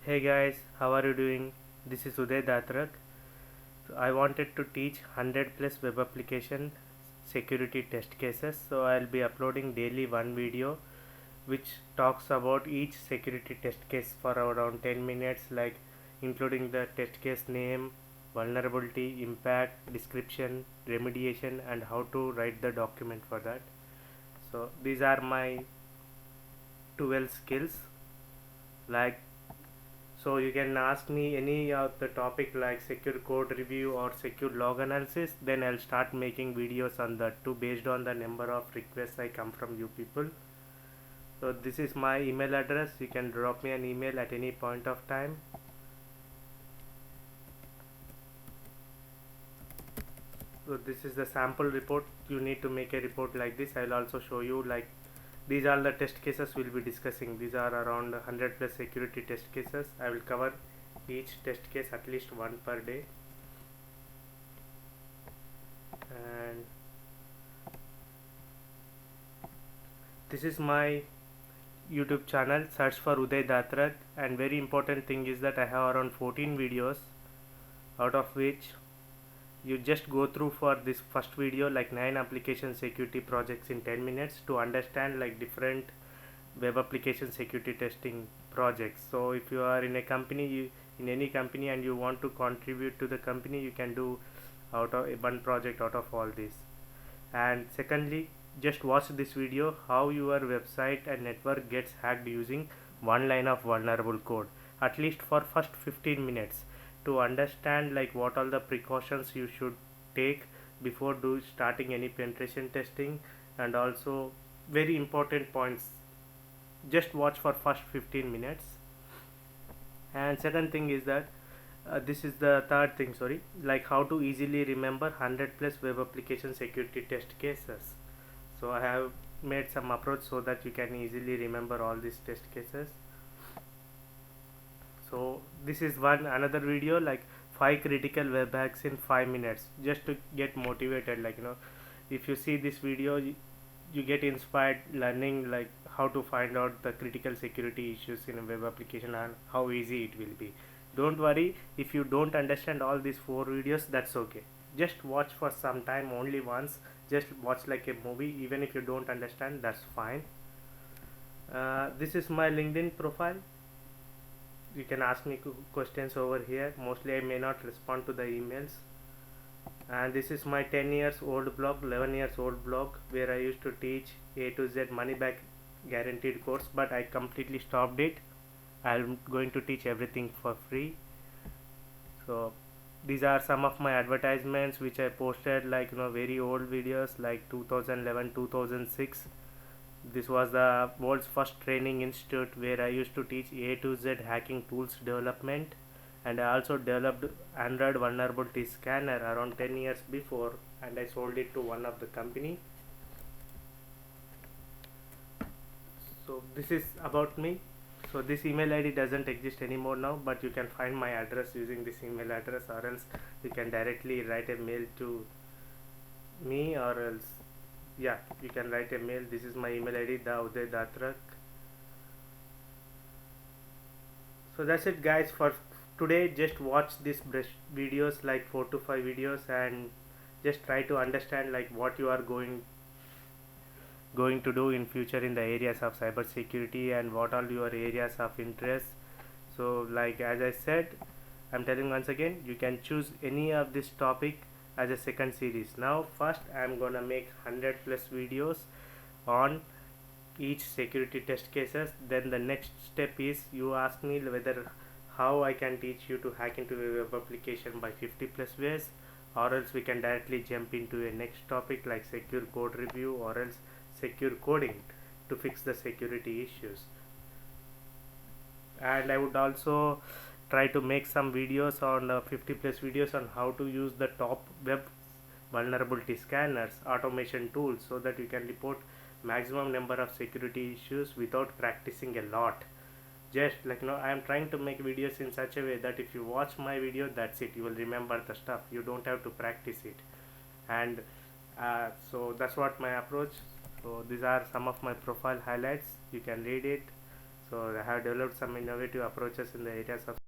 Hey guys, how are you doing? This is Uday Datrak. So I wanted to teach 100 plus web application security test cases. So I'll be uploading daily one video which talks about each security test case for around 10 minutes, like including the test case name, vulnerability, impact, description, remediation, and how to write the document for that. So these are my 12 skills. Like, so you can ask me any of the topic like secure code review or secure log analysis, then I'll start making videos on that too based on the number of requests I come from you people. So this is my email address. You can drop me an email at any point of time. So this is the sample report. You need to make a report like this. I'll also show you, like, these are the test cases we'll be discussing. These are around 100 plus security test cases. I will cover each test case at least one per day. And this is my YouTube channel. Search for Uday Datrak, and very important thing is that I have around 14 videos, out of which you just go through for this first video like 9 application security projects in 10 minutes to understand like different web application security testing projects. So if you are in a company, in any company, and you want to contribute to the company, you can do out of one project out of all this. And secondly, just watch this video how your website and network gets hacked using one line of vulnerable code, at least for first 15 minutes, to understand like what all the precautions you should take before starting any penetration testing. And also very important points, just watch for first 15 minutes. And second thing is that this is the third thing, sorry, like how to easily remember 100 plus web application security test cases. So I have made some approach so that you can easily remember all these test cases. So this is one another video, like 5 critical web hacks in 5 minutes, just to get motivated. Like, if you see this video, you get inspired learning like how to find out the critical security issues in a web application and how easy it will be. Don't worry if you don't understand all these 4 videos, that's okay. Just watch for some time, only once. Just watch like a movie. Even if you don't understand, that's fine. This is my LinkedIn profile. You can ask me questions over here. Mostly I may not respond to the emails. And this is my 10 years old blog, 11 years old blog, where I used to teach A to Z money back guaranteed course, but I completely stopped it. I'm going to teach everything for free. So these are some of my advertisements which I posted, like, very old videos like 2011 2006. This was the world's first training institute where I used to teach A to Z hacking tools development, and I also developed Android vulnerability scanner around 10 years before, and I sold it to one of the company. So this is about me. So this email ID doesn't exist anymore now, but you can find my address using this email address, or else you can directly write a mail to me, or else, yeah, you can write a mail. This is my email ID, Uday Datrak. So that's it guys for today. Just watch these videos, like 4 to 5 videos, and just try to understand like what you are going to do in future in the areas of cyber security and what are your areas of interest. So like as I said, I'm telling once again, you can choose any of this topic as a second series. Now first I'm gonna make 100 plus videos on each security test cases. Then the next step is you ask me whether how I can teach you to hack into a web application by 50 plus ways, or else we can directly jump into a next topic like secure code review, or else secure coding to fix the security issues. And I would also try to make some videos on 50 plus videos on how to use the top web vulnerability scanners automation tools, so that you can report maximum number of security issues without practicing a lot. Just like, I am trying to make videos in such a way that if you watch my video, that's it, you will remember the stuff, you don't have to practice it. And so that's what my approach. So these are some of my profile highlights, you can read it. So I have developed some innovative approaches in the areas of